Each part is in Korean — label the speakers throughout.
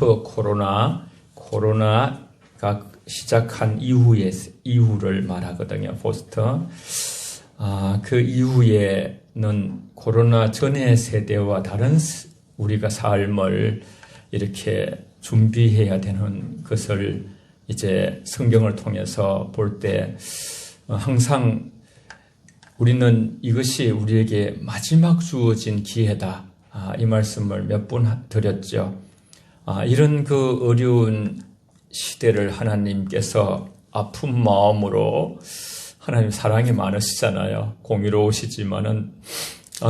Speaker 1: 포스트 코로나가 시작한 이후를 말하거든요. 포스트. 그 이후에는 코로나 전의 세대와 다른 우리가 삶을 이렇게 준비해야 되는 것을 이제 성경을 통해서 볼 때 항상 우리는 이것이 우리에게 마지막 주어진 기회다. 이 말씀을 몇 번 드렸죠. 이런 그 어려운 시대를 하나님께서 아픈 마음으로 하나님 사랑이 많으시잖아요. 공의로우시지만은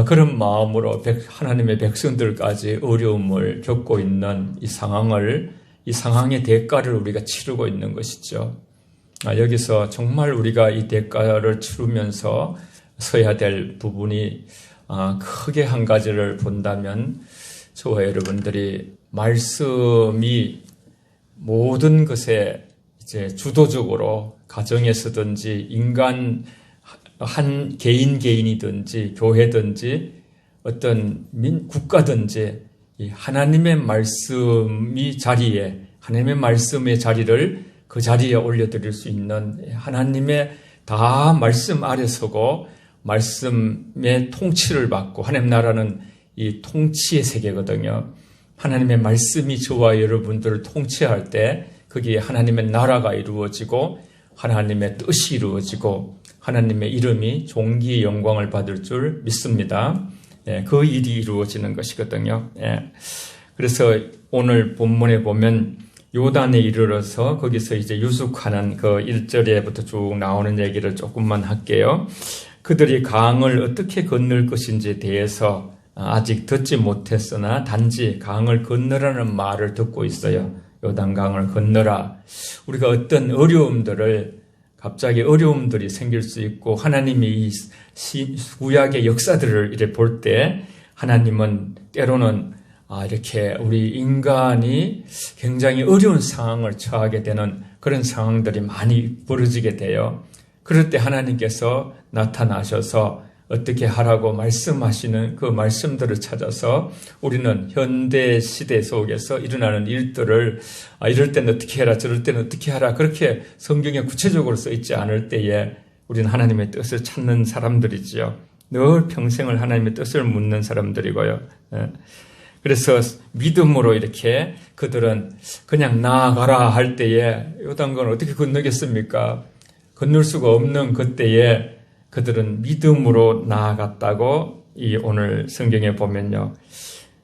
Speaker 1: 그런 마음으로 하나님의 백성들까지 어려움을 겪고 있는 이 상황의 대가를 우리가 치르고 있는 것이죠. 여기서 정말 우리가 이 대가를 치르면서 서야 될 부분이 크게 한 가지를 본다면 저와 여러분들이 말씀이 모든 것에 이제 주도적으로 가정에서든지 인간 한 개인이든지 교회든지 어떤 국가든지 이 하나님의 말씀의 자리를 그 자리에 올려드릴 수 있는 하나님의 다 말씀 아래 서고 말씀의 통치를 받고 하나님 나라는 이 통치의 세계거든요. 하나님의 말씀이 저와 여러분들을 통치할 때 거기에 하나님의 나라가 이루어지고 하나님의 뜻이 이루어지고 하나님의 이름이 존귀 영광을 받을 줄 믿습니다. 그 일이 이루어지는 것이거든요. 그래서 오늘 본문에 보면 요단에 이르러서 거기서 이제 유숙하는 그 1절에부터 쭉 나오는 얘기를 조금만 할게요. 그들이 강을 어떻게 건널 것인지에 대해서 아직 듣지 못했으나 단지 강을 건너라는 말을 듣고 있어요. 요단강을 건너라. 우리가 어떤 갑자기 어려움들이 생길 수 있고 하나님이 이 구약의 역사들을 이렇게 볼 때 하나님은 때로는 이렇게 우리 인간이 굉장히 어려운 상황을 처하게 되는 그런 상황들이 많이 벌어지게 돼요. 그럴 때 하나님께서 나타나셔서 어떻게 하라고 말씀하시는 그 말씀들을 찾아서 우리는 현대 시대 속에서 일어나는 일들을 이럴 때는 어떻게 해라 저럴 때는 어떻게 하라 그렇게 성경에 구체적으로 써 있지 않을 때에 우리는 하나님의 뜻을 찾는 사람들이지요. 늘 평생을 하나님의 뜻을 묻는 사람들이고요. 그래서 믿음으로 이렇게 그들은 그냥 나아가라 할 때에 요단강을 어떻게 건너겠습니까? 건널 수가 없는 그때에 그들은 믿음으로 나아갔다고 이 오늘 성경에 보면요.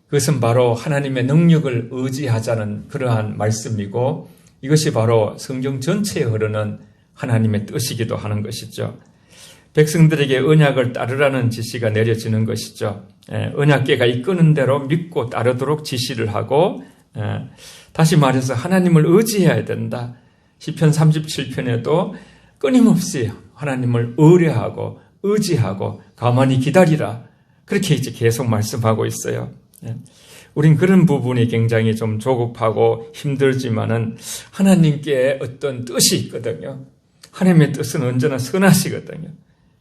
Speaker 1: 그것은 바로 하나님의 능력을 의지하자는 그러한 말씀이고 이것이 바로 성경 전체에 흐르는 하나님의 뜻이기도 하는 것이죠. 백성들에게 언약을 따르라는 지시가 내려지는 것이죠. 언약궤가 이끄는 대로 믿고 따르도록 지시를 하고 다시 말해서 하나님을 의지해야 된다. 시편 37편에도 끊임없이 하나님을 의뢰하고 의지하고 가만히 기다리라. 그렇게 이제 계속 말씀하고 있어요. 우린 그런 부분이 굉장히 좀 조급하고 힘들지만은 하나님께 어떤 뜻이 있거든요. 하나님의 뜻은 언제나 선하시거든요.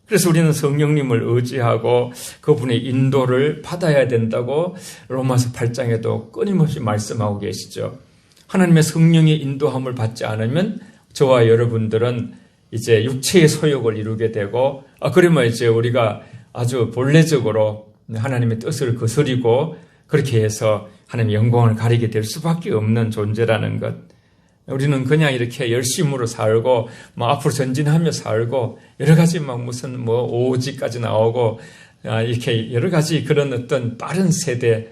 Speaker 1: 그래서 우리는 성령님을 의지하고 그분의 인도를 받아야 된다고 로마서 8장에도 끊임없이 말씀하고 계시죠. 하나님의 성령의 인도함을 받지 않으면 저와 여러분들은 이제 육체의 소욕을 이루게 되고 그러면 이제 우리가 아주 본래적으로 하나님의 뜻을 거스리고 그렇게 해서 하나님의 영광을 가리게 될 수밖에 없는 존재라는 것. 우리는 그냥 이렇게 열심으로 살고 앞으로 전진하며 살고 여러 가지 무슨 오지까지 나오고 이렇게 여러 가지 그런 어떤 빠른 세대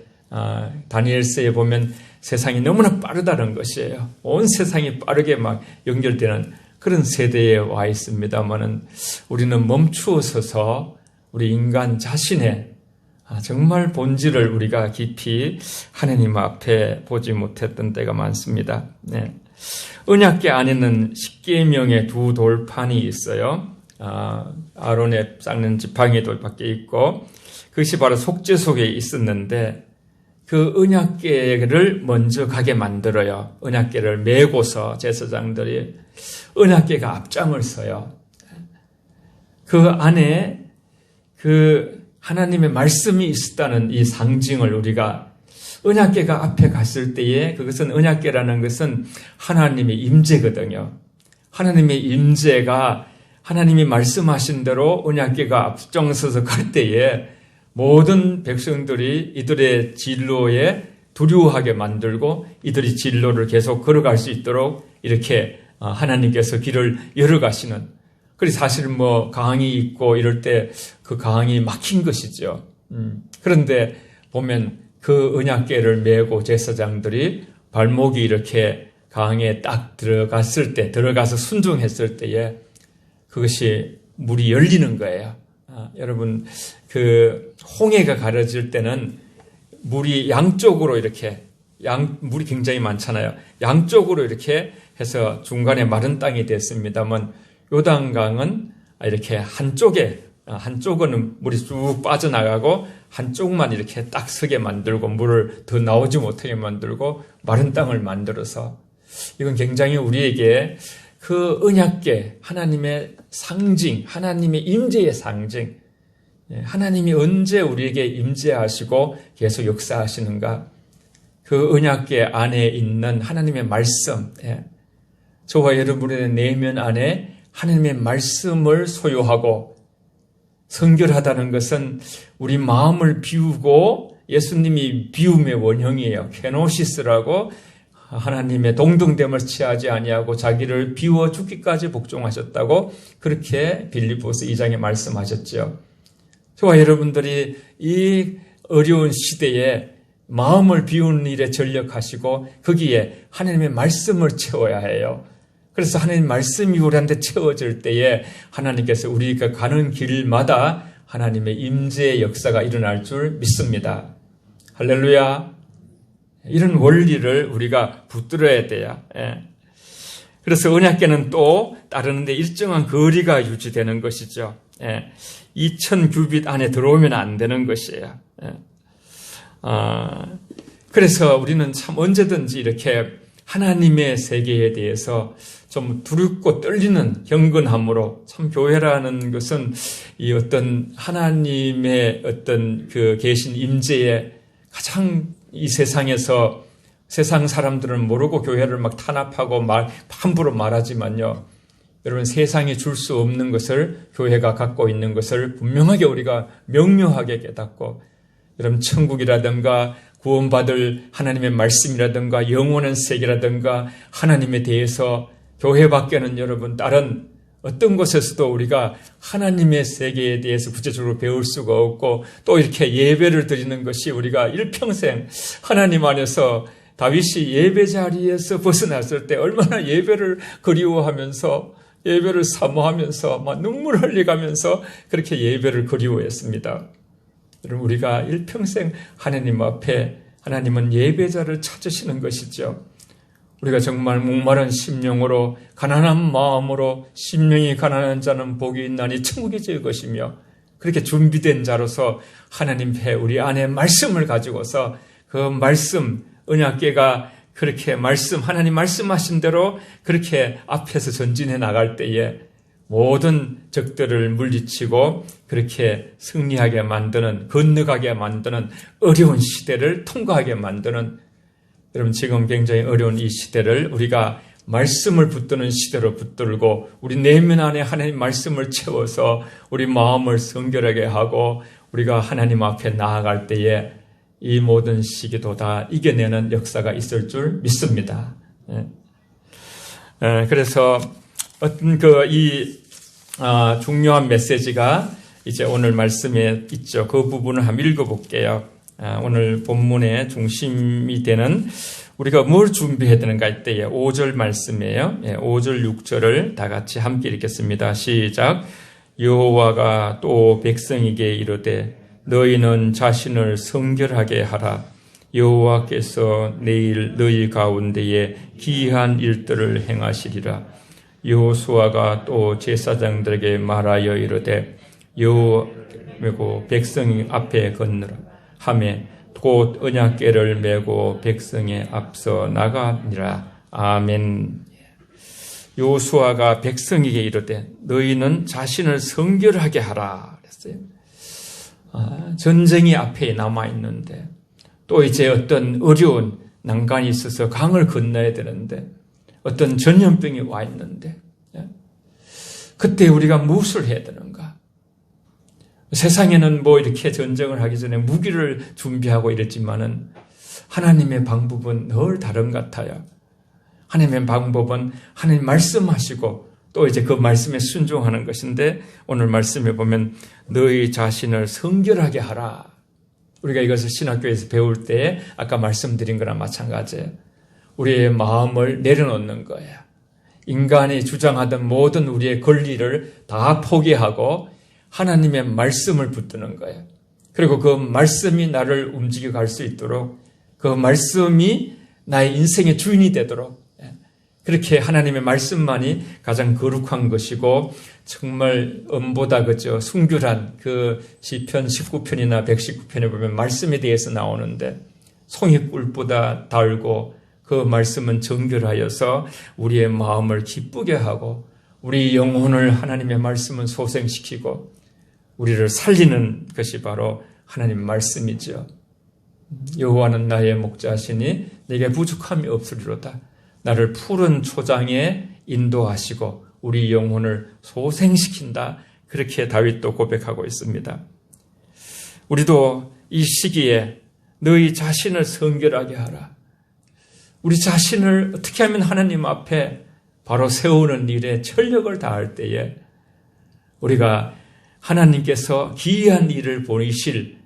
Speaker 1: 다니엘서에 보면 세상이 너무나 빠르다는 것이에요. 온 세상이 빠르게 연결되는 그런 세대에 와 있습니다만은 우리는 멈추어 서서 우리 인간 자신의 정말 본질을 우리가 깊이 하나님 앞에 보지 못했던 때가 많습니다. 언약궤 안에는 십계명의 두 돌판이 있어요. 아론의 쌓는 지팡이 돌밖에 있고 그것이 바로 속죄 속에 있었는데 그 언약궤를 먼저 가게 만들어요. 언약궤를 메고서 제사장들이 언약궤가 앞장을 서요. 그 안에 그 하나님의 말씀이 있었다는 이 상징을 우리가 언약궤가 앞에 갔을 때에 그것은 언약궤라는 것은 하나님의 임재거든요. 하나님의 임재가 하나님이 말씀하신 대로 언약궤가 앞장서서 갈 때에 모든 백성들이 이들의 진로에 두려워하게 만들고 이들이 진로를 계속 걸어갈 수 있도록 이렇게 하나님께서 길을 열어가시는, 그래서 사실은 강이 있고 이럴 때 그 강이 막힌 것이죠. 그런데 보면 그 언약궤를 메고 제사장들이 발목이 이렇게 강에 딱 들어가서 순종했을 때에 그것이 물이 열리는 거예요. 여러분, 그 홍해가 가려질 때는 물이 양쪽으로 이렇게, 물이 굉장히 많잖아요. 양쪽으로 이렇게 해서 중간에 마른 땅이 됐습니다만 요단강은 이렇게 한쪽은 물이 쭉 빠져나가고 한쪽만 이렇게 딱 서게 만들고 물을 더 나오지 못하게 만들고 마른 땅을 만들어서, 이건 굉장히 우리에게 그 언약궤, 하나님의 상징, 하나님의 임재의 상징, 하나님이 언제 우리에게 임재하시고 계속 역사하시는가, 그 언약궤 안에 있는 하나님의 말씀, 저와 여러분의 내면 안에 하나님의 말씀을 소유하고 성결하다는 것은 우리 마음을 비우고, 예수님이 비움의 원형이에요. 케노시스라고, 하나님의 동등됨을 취하지 아니하고 자기를 비워 죽기까지 복종하셨다고 그렇게 빌립보서 2장에 말씀하셨죠. 저와 여러분들이 이 어려운 시대에 마음을 비우는 일에 전력하시고 거기에 하나님의 말씀을 채워야 해요. 그래서 하나님 말씀이 우리한테 채워질 때에 하나님께서 우리가 가는 길마다 하나님의 임재의 역사가 일어날 줄 믿습니다. 할렐루야. 이런 원리를 우리가 붙들어야 돼요. 그래서 언약궤는 또 따르는데 일정한 거리가 유지되는 것이죠. 2000규빗 안에 들어오면 안 되는 것이에요. 그래서 우리는 참 언제든지 이렇게 하나님의 세계에 대해서 좀 두렵고 떨리는 경건함으로, 참 교회라는 것은 이 어떤 하나님의 어떤 그 계신 임재에 가장 이 세상에서, 세상 사람들은 모르고 교회를 막 탄압하고 함부로 말하지만요, 여러분, 세상에 줄 수 없는 것을 교회가 갖고 있는 것을 분명하게 우리가 명료하게 깨닫고, 여러분, 천국이라든가 구원받을 하나님의 말씀이라든가 영원한 세계라든가 하나님에 대해서 교회밖에는 여러분 다른 어떤 곳에서도 우리가 하나님의 세계에 대해서 구체적으로 배울 수가 없고, 또 이렇게 예배를 드리는 것이 우리가 일평생 하나님 안에서, 다윗이 예배 자리에서 벗어났을 때 얼마나 예배를 그리워하면서 예배를 사모하면서 막 눈물 흘려가면서 그렇게 예배를 그리워했습니다. 여러분, 우리가 일평생 하나님 앞에, 하나님은 예배자를 찾으시는 것이죠. 우리가 정말 목마른 심령으로 가난한 마음으로, 심령이 가난한 자는 복이 있나니 천국이 제 것이며, 그렇게 준비된 자로서 하나님 배 우리 안에 말씀을 가지고서 그 말씀, 언약궤가 그렇게 하나님 말씀하신 대로 그렇게 앞에서 전진해 나갈 때에 모든 적들을 물리치고 그렇게 승리하게 만드는, 건너가게 만드는, 어려운 시대를 통과하게 만드는, 여러분, 지금 굉장히 어려운 이 시대를 우리가 말씀을 붙드는 시대로 붙들고 우리 내면 안에 하나님 말씀을 채워서 우리 마음을 성결하게 하고 우리가 하나님 앞에 나아갈 때에 이 모든 시기도 다 이겨내는 역사가 있을 줄 믿습니다. 그래서 어떤 중요한 메시지가 이제 오늘 말씀에 있죠. 그 부분을 한번 읽어볼게요. 오늘 본문의 중심이 되는, 우리가 뭘 준비해야 되는가 할 때에 5절 말씀이에요. 5절 6절을 다 같이 함께 읽겠습니다. 시작. 여호와가 또 백성에게 이르되 너희는 자신을 성결하게 하라. 여호와께서 내일 너희 가운데에 기이한 일들을 행하시리라. 여호수아가 또 제사장들에게 말하여 이르되 여호와고 백성 앞에 건너라 하매 곧 언약궤를 메고 백성에 앞서 나가니라. 아멘. 여호수아가 백성에게 이르되 너희는 자신을 성결하게 하라 그랬어요. 전쟁이 앞에 남아 있는데 또 이제 어떤 어려운 난간이 있어서 강을 건너야 되는데 어떤 전염병이 와 있는데 그때 우리가 무엇을 해야 되는가? 세상에는 뭐 이렇게 전쟁을 하기 전에 무기를 준비하고 이랬지만은 하나님의 방법은 늘 다른 것 같아요. 하나님의 방법은 하나님 말씀하시고 또 이제 그 말씀에 순종하는 것인데 오늘 말씀에 보면 너희 자신을 성결하게 하라. 우리가 이것을 신학교에서 배울 때 아까 말씀드린 거랑 마찬가지예요. 우리의 마음을 내려놓는 거예요. 인간이 주장하던 모든 우리의 권리를 다 포기하고 하나님의 말씀을 붙드는 거예요. 그리고 그 말씀이 나를 움직여 갈 수 있도록 그 말씀이 나의 인생의 주인이 되도록 그렇게 하나님의 말씀만이 가장 거룩한 것이고 정말 음보다 그저 순결한 그 시편 19편이나 119편에 보면 말씀에 대해서 나오는데 송이꿀보다 달고 그 말씀은 정결하여서 우리의 마음을 기쁘게 하고 우리 영혼을 하나님의 말씀은 소생시키고 우리를 살리는 것이 바로 하나님 말씀이죠. 여호와는 나의 목자시니 내게 부족함이 없으리로다. 나를 푸른 초장에 인도하시고 우리 영혼을 소생시킨다. 그렇게 다윗도 고백하고 있습니다. 우리도 이 시기에 너희 자신을 성결하게 하라. 우리 자신을 어떻게 하면 하나님 앞에 바로 세우는 일에 전력을 다할 때에 우리가 하나님께서 기이한 일을 보이실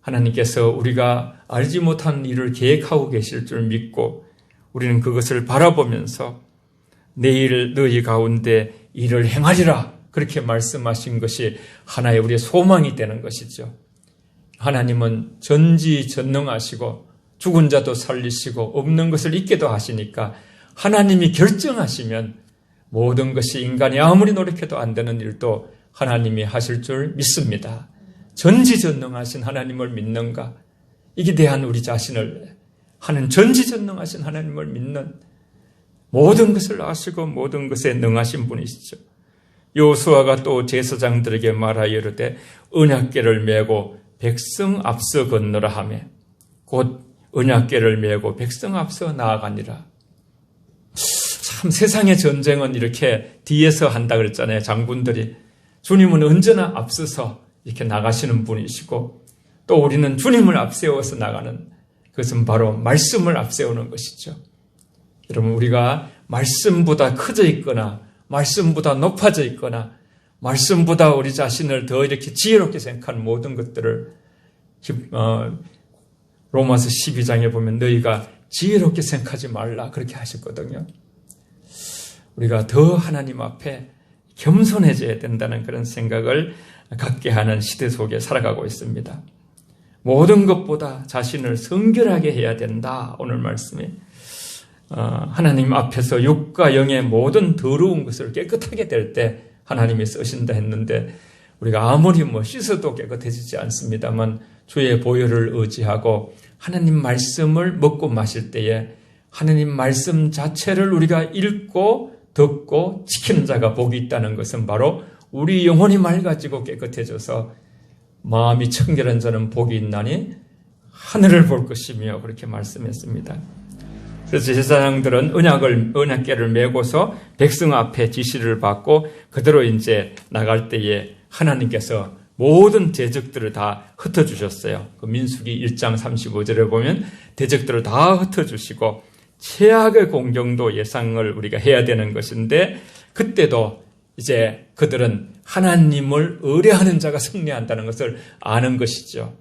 Speaker 1: 하나님께서 우리가 알지 못한 일을 계획하고 계실 줄 믿고 우리는 그것을 바라보면서 내일 너희 가운데 일을 행하리라 그렇게 말씀하신 것이 하나의 우리의 소망이 되는 것이죠. 하나님은 전지전능하시고 죽은 자도 살리시고 없는 것을 있게도 하시니까 하나님이 결정하시면 모든 것이 인간이 아무리 노력해도 안 되는 일도 하나님이 하실 줄 믿습니다. 전지전능하신 하나님을 믿는가? 이게 대한 우리 자신을 하는 전지전능하신 하나님을 믿는 모든 것을 아시고 모든 것에 능하신 분이시죠. 여호수아가 또 제사장들에게 말하여 이르되 언약궤를 메고 백성 앞서 건너라 하며 곧 언약궤를 메고 백성 앞서 나아가니라. 참 세상의 전쟁은 이렇게 뒤에서 한다 그랬잖아요. 장군들이. 주님은 언제나 앞서서 이렇게 나가시는 분이시고 또 우리는 주님을 앞세워서 나가는 그것은 바로 말씀을 앞세우는 것이죠. 여러분 우리가 말씀보다 커져 있거나 말씀보다 높아져 있거나 말씀보다 우리 자신을 더 이렇게 지혜롭게 생각하는 모든 것들을 로마서 12장에 보면 너희가 지혜롭게 생각하지 말라 그렇게 하셨거든요. 우리가 더 하나님 앞에 겸손해져야 된다는 그런 생각을 갖게 하는 시대 속에 살아가고 있습니다. 모든 것보다 자신을 성결하게 해야 된다. 오늘 말씀이 하나님 앞에서 육과 영의 모든 더러운 것을 깨끗하게 될 때 하나님이 쓰신다 했는데 우리가 아무리 씻어도 깨끗해지지 않습니다만 주의 보혈을 의지하고 하나님 말씀을 먹고 마실 때에 하나님 말씀 자체를 우리가 읽고 듣고 지키는 자가 복이 있다는 것은 바로 우리 영혼이 맑아지고 깨끗해져서 마음이 청결한 자는 복이 있나니 하늘을 볼 것이며 그렇게 말씀했습니다. 그래서 제사장들은 언약궤를 메고서 백성 앞에 지시를 받고 그대로 이제 나갈 때에 하나님께서 모든 대적들을 다 흩어주셨어요. 그 민수기 1장 35절에 보면 대적들을 다 흩어주시고 최악의 공경도 예상을 우리가 해야 되는 것인데 그때도 이제 그들은 하나님을 의뢰하는 자가 승리한다는 것을 아는 것이죠.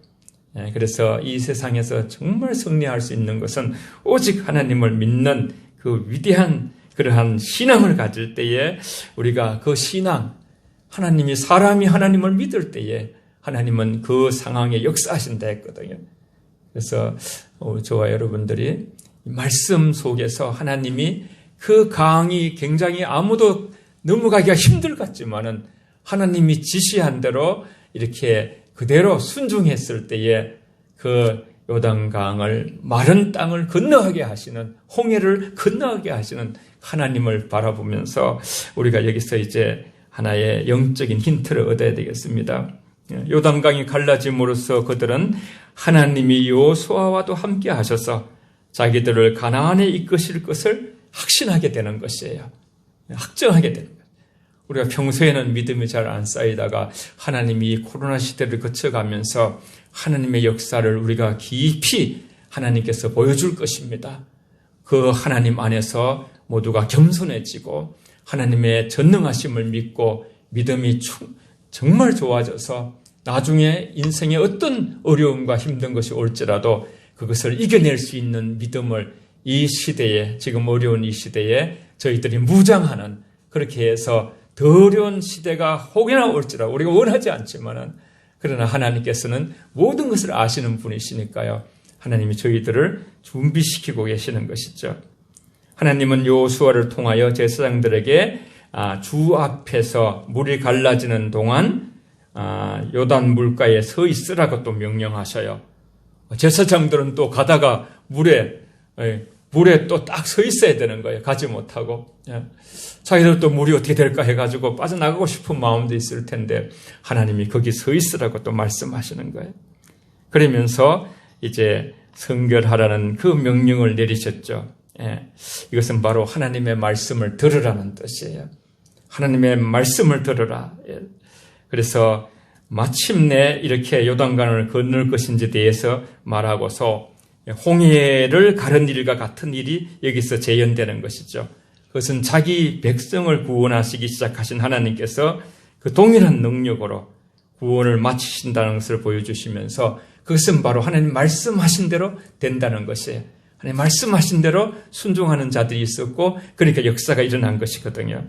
Speaker 1: 그래서 이 세상에서 정말 승리할 수 있는 것은 오직 하나님을 믿는 그 위대한 그러한 신앙을 가질 때에 우리가 그 신앙, 사람이 하나님을 믿을 때에 하나님은 그 상황에 역사하신다 했거든요. 그래서 저와 여러분들이 말씀 속에서 하나님이 그 강이 굉장히 아무도 넘어가기가 힘들 것 같지만은 하나님이 지시한 대로 이렇게 그대로 순종했을 때에 그 요단강을 마른 땅을 건너가게 하시는 홍해를 건너가게 하시는 하나님을 바라보면서 우리가 여기서 이제 하나의 영적인 힌트를 얻어야 되겠습니다. 요단강이 갈라짐으로써 그들은 하나님이 여호수아와도 함께 하셔서 자기들을 가나안에 이끄실 것을 확신하게 되는 것이에요. 확정하게 되는 거예요. 우리가 평소에는 믿음이 잘 안 쌓이다가 하나님이 코로나 시대를 거쳐가면서 하나님의 역사를 우리가 깊이 하나님께서 보여줄 것입니다. 그 하나님 안에서 모두가 겸손해지고 하나님의 전능하심을 믿고 믿음이 정말 좋아져서 나중에 인생에 어떤 어려움과 힘든 것이 올지라도 그것을 이겨낼 수 있는 믿음을 이 시대에, 지금 어려운 이 시대에 저희들이 무장하는, 그렇게 해서 더 어려운 시대가 혹여나 올지라도 우리가 원하지 않지만은, 그러나 하나님께서는 모든 것을 아시는 분이시니까요. 하나님이 저희들을 준비시키고 계시는 것이죠. 하나님은 여호수아를 통하여 제사장들에게 주 앞에서 물이 갈라지는 동안 요단 물가에 서 있으라고 또 명령하셔요. 제사장들은 또 가다가 물에 또 딱 서 있어야 되는 거예요. 가지 못하고. 자기들 또 물이 어떻게 될까 해가지고 빠져나가고 싶은 마음도 있을 텐데 하나님이 거기 서 있으라고 또 말씀하시는 거예요. 그러면서 이제 성결하라는 그 명령을 내리셨죠. 이것은 바로 하나님의 말씀을 들으라는 뜻이에요. 하나님의 말씀을 들으라. 그래서 마침내 이렇게 요단강을 건널 것인지에 대해서 말하고서 홍해를 가른 일과 같은 일이 여기서 재현되는 것이죠. 그것은 자기 백성을 구원하시기 시작하신 하나님께서 그 동일한 능력으로 구원을 마치신다는 것을 보여주시면서 그것은 바로 하나님 말씀하신 대로 된다는 것이에요. 하나님 말씀하신 대로 순종하는 자들이 있었고 그러니까 역사가 일어난 것이거든요.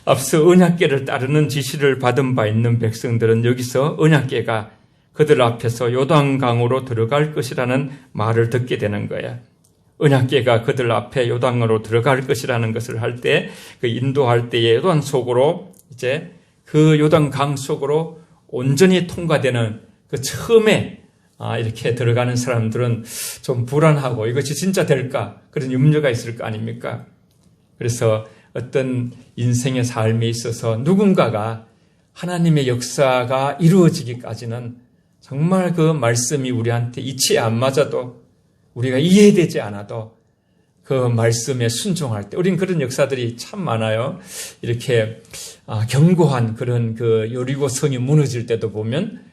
Speaker 1: 앞서 언약궤를 따르는 지시를 받은 바 있는 백성들은 여기서 언약궤가 그들 앞에서 요단강으로 들어갈 것이라는 말을 듣게 되는 거예요. 언약궤가 그들 앞에 요단강으로 들어갈 것이라는 것을 할 때, 그 인도할 때에 요단 속으로 이제 그 요단강 속으로 온전히 통과되는 그 처음에 이렇게 들어가는 사람들은 좀 불안하고 이것이 진짜 될까? 그런 염려가 있을 거 아닙니까? 그래서 어떤 인생의 삶에 있어서 누군가가 하나님의 역사가 이루어지기까지는 정말 그 말씀이 우리한테 이치에 안 맞아도 우리가 이해되지 않아도 그 말씀에 순종할 때 우린 그런 역사들이 참 많아요. 이렇게 견고한 그런 그 여리고 성이 무너질 때도 보면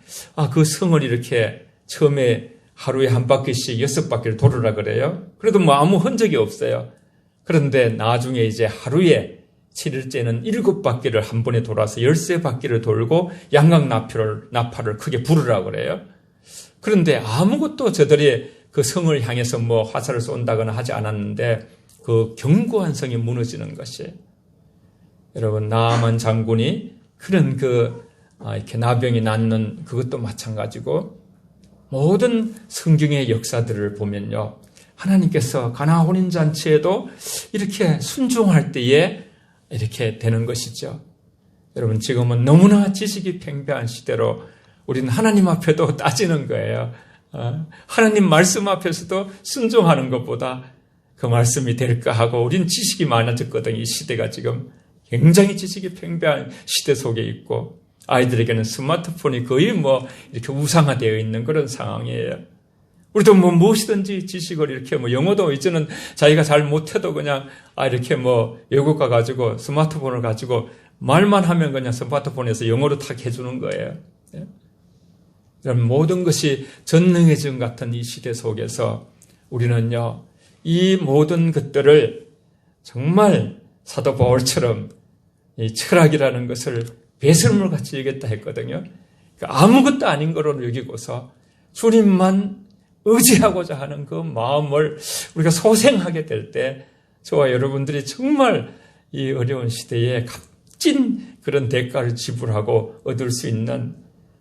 Speaker 1: 그 성을 이렇게 처음에 하루에 한 바퀴씩 6바퀴를 돌으라 그래요. 그래도 뭐 아무 흔적이 없어요. 그런데 나중에 이제 하루에 7일째는 7바퀴를 한 번에 돌아서 13바퀴를 돌고 양각 나팔을 크게 부르라 그래요. 그런데 아무것도 저들이 그 성을 향해서 뭐 화살을 쏜다거나 하지 않았는데 그 견고한 성이 무너지는 것이에요. 여러분, 나아만 장군이 그런 이렇게 나병이 낫는 그것도 마찬가지고 모든 성경의 역사들을 보면요. 하나님께서 가나 혼인잔치에도 이렇게 순종할 때에 이렇게 되는 것이죠. 여러분, 지금은 너무나 지식이 팽배한 시대로 우리는 하나님 앞에도 따지는 거예요. 하나님 말씀 앞에서도 순종하는 것보다 그 말씀이 될까 하고 우리는 지식이 많아졌거든요. 이 시대가 지금 굉장히 지식이 팽배한 시대 속에 있고 아이들에게는 스마트폰이 거의 뭐 이렇게 우상화되어 있는 그런 상황이에요. 우리도 뭐 무엇이든지 지식을 이렇게 뭐 영어도 이제는 자기가 잘 못해도 그냥 이렇게 뭐 외국 가가지고 스마트폰을 가지고 말만 하면 그냥 스마트폰에서 영어로 탁 해주는 거예요. 이런 모든 것이 전능해진 같은 이 시대 속에서 우리는요, 이 모든 것들을 정말 사도 바울처럼 이 철학이라는 것을 배설물같이 여겼다 했거든요. 그러니까 아무것도 아닌 거로 여기고서 주님만 의지하고자 하는 그 마음을 우리가 소생하게 될 때 저와 여러분들이 정말 이 어려운 시대에 값진 그런 대가를 지불하고 얻을 수 있는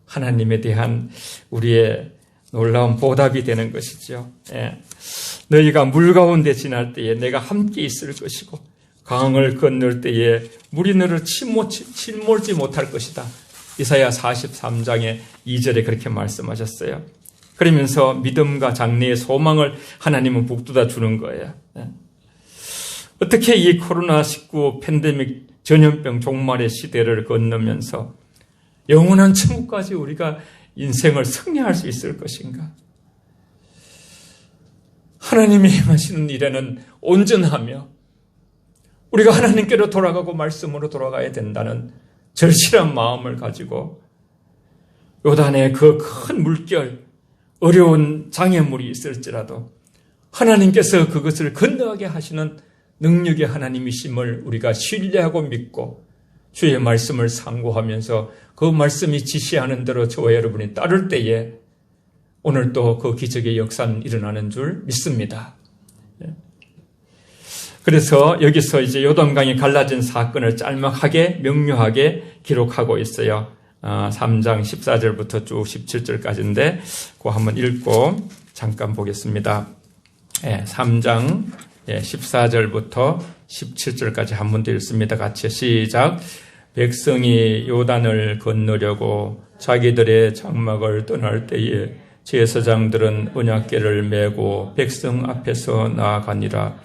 Speaker 1: 하나님에 대한 우리의 놀라운 보답이 되는 것이죠. 너희가 물 가운데 지날 때에 내가 함께 있을 것이고 강을 건널 때에 물이 너를 침몰지 못할 것이다. 이사야 43장의 2절에 그렇게 말씀하셨어요. 그러면서 믿음과 장래의 소망을 하나님은 북돋아 주는 거예요. 어떻게 이 코로나19 팬데믹 전염병 종말의 시대를 건너면서 영원한 천국까지 우리가 인생을 승리할 수 있을 것인가? 하나님이 행하시는 일에는 온전하며 우리가 하나님께로 돌아가고 말씀으로 돌아가야 된다는 절실한 마음을 가지고 요단의 그 큰 물결, 어려운 장애물이 있을지라도 하나님께서 그것을 건너가게 하시는 능력의 하나님이심을 우리가 신뢰하고 믿고 주의 말씀을 상고하면서 그 말씀이 지시하는 대로 저와 여러분이 따를 때에 오늘 또 그 기적의 역사는 일어나는 줄 믿습니다. 그래서 여기서 이제 요단강이 갈라진 사건을 짤막하게 명료하게 기록하고 있어요. 3장 14절부터 쭉 17절까지인데 그거 한번 읽고 잠깐 보겠습니다. 3장 14절부터 17절까지 한 번 더 읽습니다. 같이 시작. 백성이 요단을 건너려고 자기들의 장막을 떠날 때에 제사장들은 언약궤를 메고 백성 앞에서 나아가니라.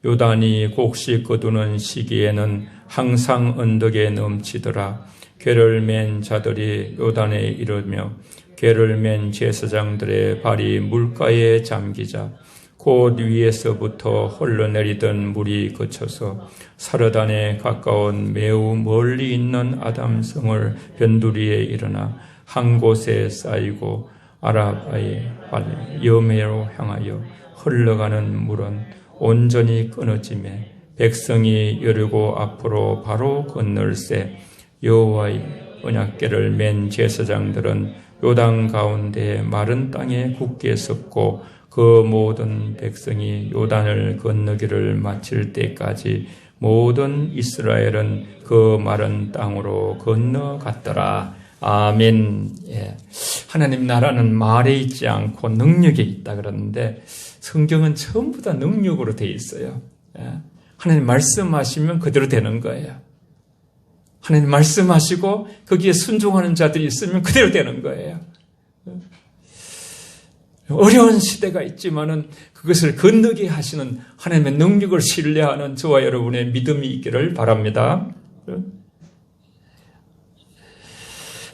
Speaker 1: 요단이 곡식 거두는 시기에는 항상 언덕에 넘치더라. 궤를 맨 자들이 요단에 이르며 궤를 맨 제사장들의 발이 물가에 잠기자 곧 위에서부터 흘러내리던 물이 그쳐서 사르단에 가까운 매우 멀리 있는 아담성을 변두리에 일어나 한 곳에 쌓이고 아라바의 여매로 향하여 흘러가는 물은 온전히 끊어지매 백성이 여리고 앞으로 바로 건널새 여호와의 언약궤를 맨 제사장들은 요단 가운데 마른 땅에 굳게 섰고 그 모든 백성이 요단을 건너기를 마칠 때까지 모든 이스라엘은 그 마른 땅으로 건너갔더라. 아멘. 하나님 나라는 말에 있지 않고 능력에 있다 그러는데 성경은 전부 다 능력으로 되어 있어요. 하나님 말씀하시면 그대로 되는 거예요. 하나님 말씀하시고 거기에 순종하는 자들이 있으면 그대로 되는 거예요. 어려운 시대가 있지만은 그것을 건너게 하시는 하나님의 능력을 신뢰하는 저와 여러분의 믿음이 있기를 바랍니다.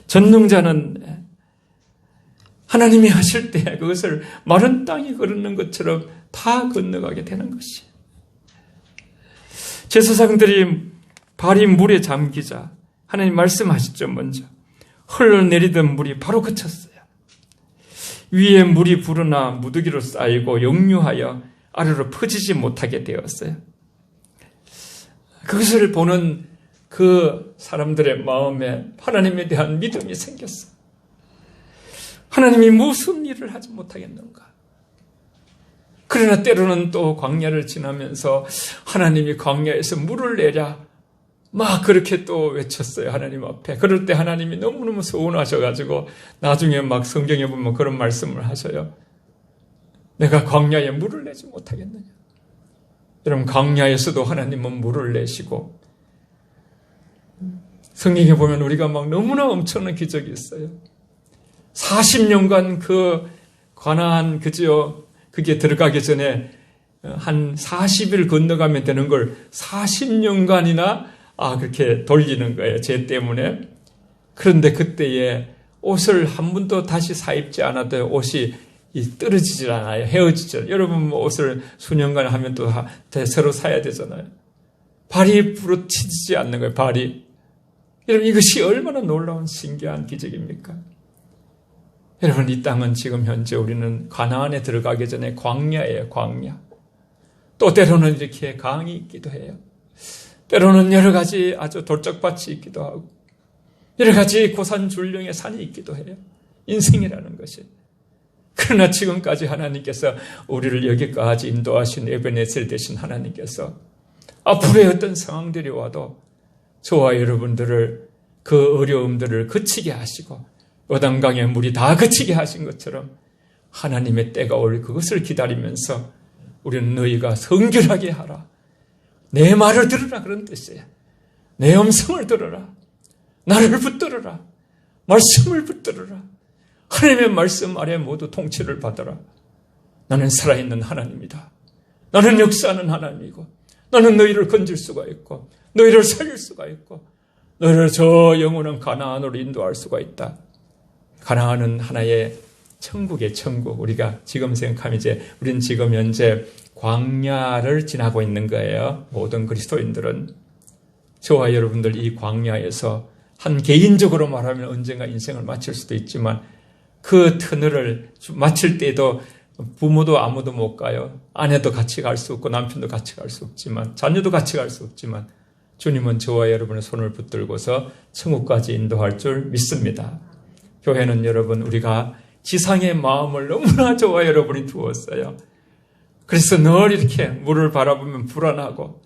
Speaker 1: 전능자는 하나님이 하실 때 그것을 마른 땅이 흐르는 것처럼 다 건너가게 되는 것이. 제사장들이 발이 물에 잠기자 하나님 말씀하시죠. 먼저 흘러내리던 물이 바로 그쳤어요. 위에 물이 불어나 무더기로 쌓이고 역류하여 아래로 퍼지지 못하게 되었어요. 그것을 보는 그 사람들의 마음에 하나님에 대한 믿음이 생겼어요. 하나님이 무슨 일을 하지 못하겠는가? 그러나 때로는 또 광야를 지나면서 하나님이 광야에서 물을 내랴 막 그렇게 또 외쳤어요. 하나님 앞에. 그럴 때 하나님이 너무너무 서운하셔가지고 나중에 막 성경에 보면 그런 말씀을 하셔요. 내가 광야에 물을 내지 못하겠느냐. 여러분 광야에서도 하나님은 물을 내시고 성경에 보면 우리가 막 너무나 엄청난 기적이 있어요. 40년간 그 가나안 그게 들어가기 전에 한 40일 건너가면 되는 걸 40년간이나 그렇게 돌리는 거예요. 죄 때문에. 그런데 그때에 옷을 한 번도 다시 사입지 않아도 옷이 떨어지질 않아요. 헤어지죠. 여러분 옷을 수년간 하면 또 새로 사야 되잖아요. 발이 부러지지 않는 거예요. 발이. 여러분 이것이 얼마나 놀라운 신기한 기적입니까? 여러분 이 땅은 지금 현재 우리는 가나안에 들어가기 전에 광야예요. 광야. 또 때로는 이렇게 강이 있기도 해요. 때로는 여러 가지 아주 돌적밭이 있기도 하고 여러 가지 고산줄령의 산이 있기도 해요. 인생이라는 것이. 그러나 지금까지 하나님께서 우리를 여기까지 인도하신 에베네셀 되신 하나님께서 앞으로의 어떤 상황들이 와도 저와 여러분들을 그 어려움들을 그치게 하시고 요단강의 물이 다 그치게 하신 것처럼 하나님의 때가 올 그것을 기다리면서 우리는 너희가 성결하게 하라. 내 말을 들으라 그런 뜻이에요. 내 음성을 들으라. 나를 붙들으라. 말씀을 붙들으라. 하나님의 말씀 아래 모두 통치를 받아라. 나는 살아있는 하나님이다. 나는 역사하는 하나님이고 나는 너희를 건질 수가 있고 너희를 살릴 수가 있고 너를 저 영원한 가나안으로 인도할 수가 있다. 가나안은 하나의 천국의 천국. 우리가 지금 생각하면 우리는 지금 현재 광야를 지나고 있는 거예요. 모든 그리스도인들은. 저와 여러분들 이 광야에서 한 개인적으로 말하면 언젠가 인생을 마칠 수도 있지만 그 터널을 마칠 때도 부모도 아무도 못 가요. 아내도 같이 갈 수 없고 남편도 같이 갈 수 없지만 자녀도 같이 갈 수 없지만 주님은 저와 여러분의 손을 붙들고서 천국까지 인도할 줄 믿습니다. 교회는 여러분 우리가 지상의 마음을 너무나 저와 여러분이 두었어요. 그래서 늘 이렇게 물을 바라보면 불안하고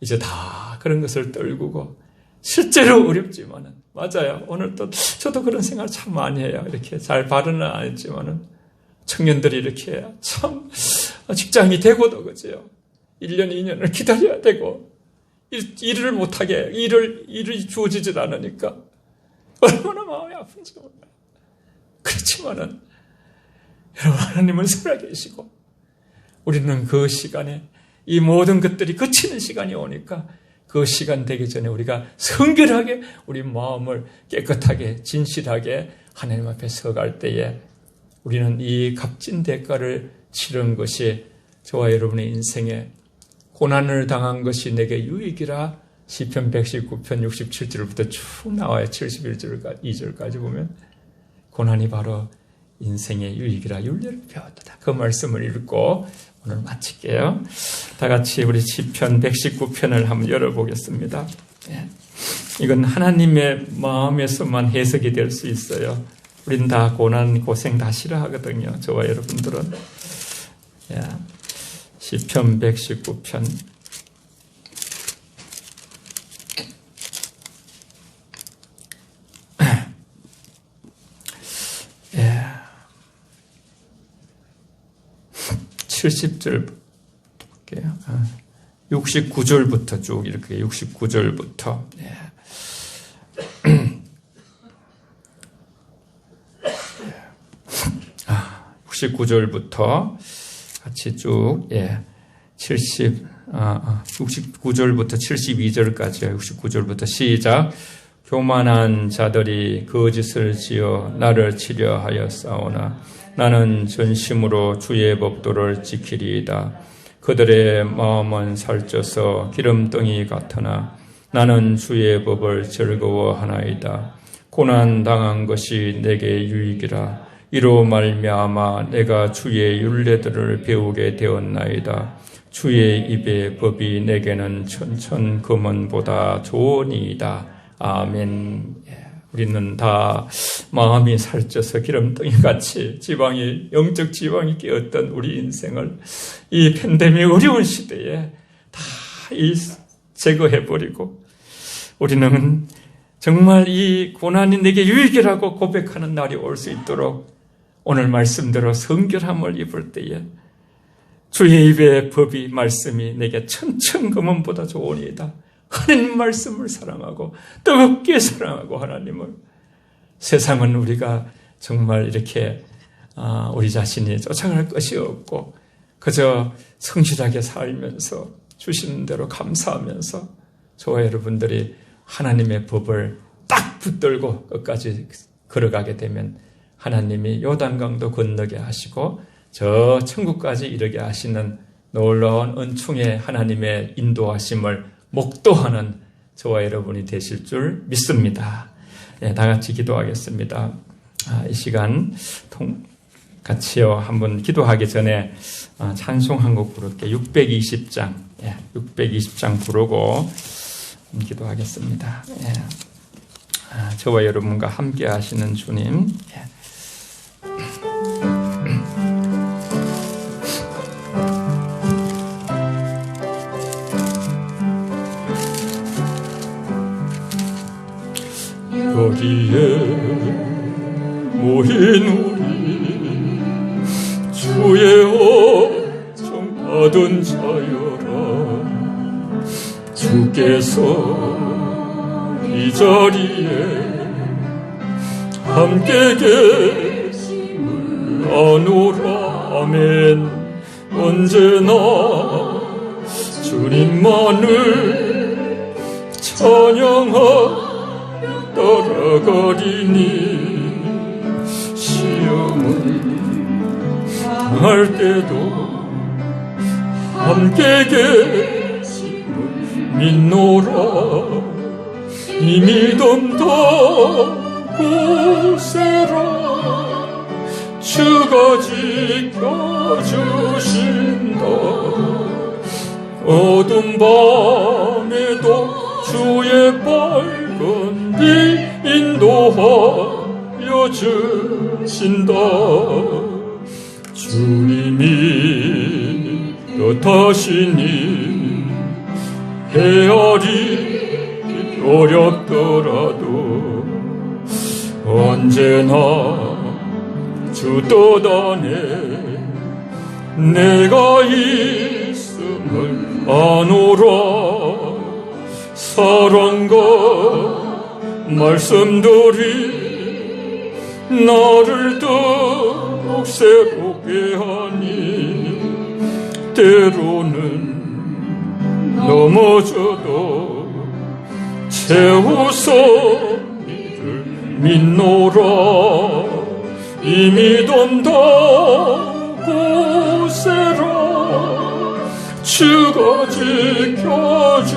Speaker 1: 이제 다 그런 것을 떨구고 실제로 어렵지만은 맞아요. 오늘 또 저도 그런 생각을 참 많이 해요. 이렇게 잘 발언은 안 했지만은 청년들이 이렇게 참 직장이 되고도 그죠. 1년, 2년을 기다려야 되고 일을 못하게 일이 주어지질 않으니까 얼마나 마음이 아픈지 몰라요. 그렇지만은 여러분 하나님은 살아계시고 우리는 그 시간에 이 모든 것들이 그치는 시간이 오니까 그 시간 되기 전에 우리가 성결하게 우리 마음을 깨끗하게 진실하게 하나님 앞에 서갈 때에 우리는 이 값진 대가를 치른 것이 저와 여러분의 인생에 고난을 당한 것이 내게 유익이라 시편 119편 67절부터 쭉 나와요. 71절 2절까지 보면 고난이 바로 인생의 유익이라 윤례를 배웠다. 그 말씀을 읽고 오늘 마칠게요. 다 같이 우리 시편 119편을 한번 열어보겠습니다. 이건 하나님의 마음에서만 해석이 될 수 있어요. 우린 다 고난, 고생 다 싫어하거든요. 저와 여러분들은. 시편 119편. 예. 70절 볼게요. 69절부터 쭉 이렇게 69절부터. 예. 69절부터 같이 쭉, 69절부터 72절까지요. 69절부터 시작. 교만한 자들이 거짓을 지어 나를 치려하여 싸우나 나는 전심으로 주의 법도를 지키리이다. 그들의 마음은 살쪄서 기름덩이 같으나 나는 주의 법을 즐거워하나이다. 고난 당한 것이 내게 유익이라. 이로 말미암아 내가 주의 율례들을 배우게 되었나이다. 주의 입의 법이 내게는 천천 금은보다 좋으니이다. 아멘. 우리는 다 마음이 살쪄서 기름덩이같이 영적 지방이 끼었던 우리 인생을 이 팬데믹 어려운 시대에 다 제거해버리고 우리는 정말 이 고난이 내게 유익이라고 고백하는 날이 올 수 있도록 오늘 말씀대로 성결함을 입을 때에 주의 입의 법이 말씀이 내게 천천금은보다 좋으니이다. 하나님 말씀을 사랑하고 뜨겁게 사랑하고 하나님을 세상은 우리가 정말 이렇게 우리 자신이 쫓아갈 것이 없고 그저 성실하게 살면서 주시는 대로 감사하면서 저와 여러분들이 하나님의 법을 딱 붙들고 끝까지 걸어가게 되면 하나님이 요단강도 건너게 하시고 저 천국까지 이르게 하시는 놀라운 은총의 하나님의 인도하심을 목도하는 저와 여러분이 되실 줄 믿습니다. 다 같이 기도하겠습니다. 이 시간 같이요 한번 기도하기 전에 찬송 한 곡 부를게요. 620장 620장 부르고 기도하겠습니다. 저와 여러분과 함께 하시는 주님 여기에 모인 우리 주의 恩좀 받은 자여라. 주께서 이 자리에 함께 계심을 아노라. 아멘. 언제나 주님만을 찬양하 따라가리니 시험을 당할 때도 함께 계심을 믿노라. 이 믿음 더 고세라. 주가 지켜주신다. 어둠 밤에도 주의 밝은 빛 인도하여 주신다. 주님이 뜻하시니 헤아리기 어렵더라도 언제나 주 뜻 안에 내가 있음을 아노라. 사랑과 말씀들이 나를 더욱 새롭게 하니 때로는 넘어져도 채우서 이를 믿노라. 이 믿음 더 고세라. 주가 지켜주신다.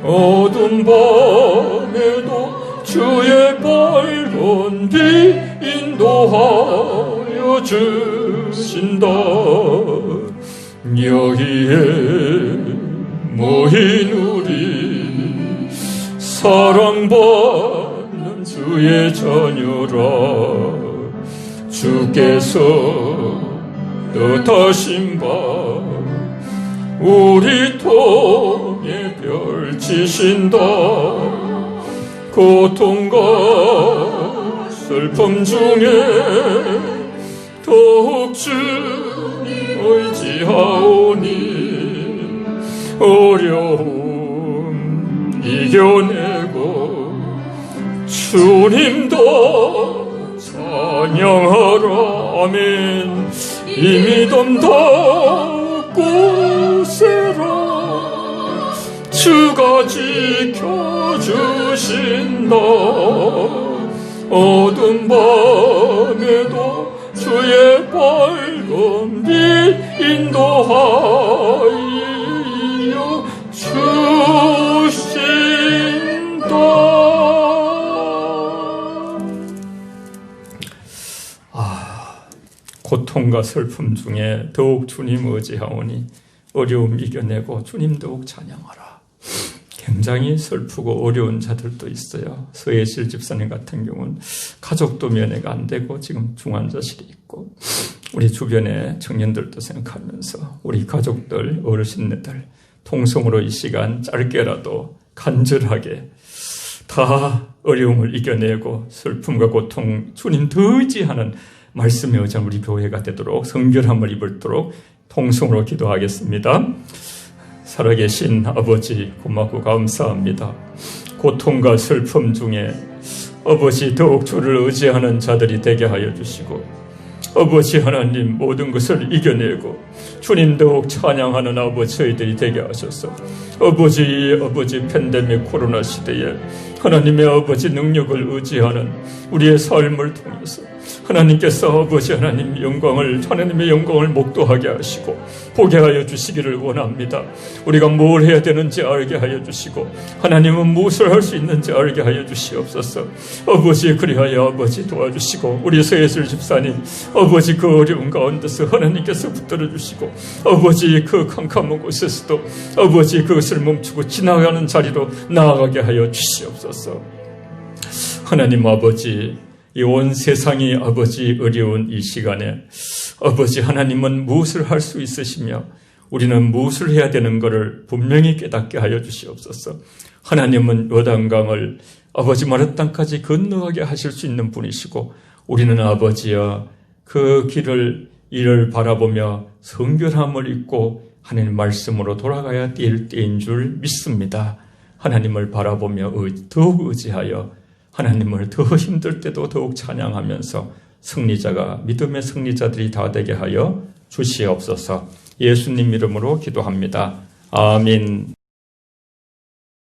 Speaker 1: 어둠 밤에도 주의 밝은 빛 인도하여 주신다. 여기에 모인 우리 사랑받는 주의 자녀라. 주께서 뜻하신 바 우리 통에 펼치신다. 고통과 슬픔 중에 더욱 주님 의지하오니 어려움 이겨내고 주님도 찬양하라. 아멘. 이 믿음 더 고세라. 주가 지켜주신다. 어둠 밤에도 주의 밝은 빛 인도하여 주신다. 고통과 슬픔 중에 더욱 주님 의지하오니 어려움 이겨내고 주님 더욱 찬양하라. 굉장히 슬프고 어려운 자들도 있어요. 서예실 집사님 같은 경우는 가족도 면회가 안 되고 지금 중환자실에 있고, 우리 주변의 청년들도 생각하면서 우리 가족들, 어르신들 통성으로 이 시간 짧게라도 간절하게 다 어려움을 이겨내고 슬픔과 고통 주님 더 의지하는 말씀의 의장 우리 교회가 되도록 성결함을 입을도록 통성으로 기도하겠습니다. 살아계신 아버지 고맙고 감사합니다. 고통과 슬픔 중에 아버지 더욱 주를 의지하는 자들이 되게 하여 주시고, 아버지 하나님 모든 것을 이겨내고 주님 더욱 찬양하는 아버지 저희들이 되게 하셔서 아버지 팬데믹 코로나 시대에 하나님의 아버지 능력을 의지하는 우리의 삶을 통해서 하나님께서 아버지 하나님의 영광을 목도하게 하시고 보게 하여 주시기를 원합니다. 우리가 뭘 해야 되는지 알게 하여 주시고 하나님은 무엇을 할 수 있는지 알게 하여 주시옵소서. 아버지 그리하여 아버지 도와주시고 우리 서예슬 집사님 아버지 그 어려운 가운데서 하나님께서 붙들어 주시고 아버지 그 캄캄한 곳에서도 아버지 그것을 멈추고 지나가는 자리로 나아가게 하여 주시옵소서. 하나님 아버지, 이 온 세상이 아버지 어려운 이 시간에 아버지 하나님은 무엇을 할 수 있으시며 우리는 무엇을 해야 되는 것을 분명히 깨닫게 하여 주시옵소서. 하나님은 요단강을 아버지 마른 땅까지 건너가게 하실 수 있는 분이시고 우리는 아버지여 그 이를 바라보며 성결함을 입고 하나님 말씀으로 돌아가야 될 때인 줄 믿습니다. 하나님을 바라보며 더욱 의지하여 하나님을 더 힘들 때도 더욱 찬양하면서 믿음의 승리자들이 다 되게 하여 주시옵소서. 예수님 이름으로 기도합니다. 아멘.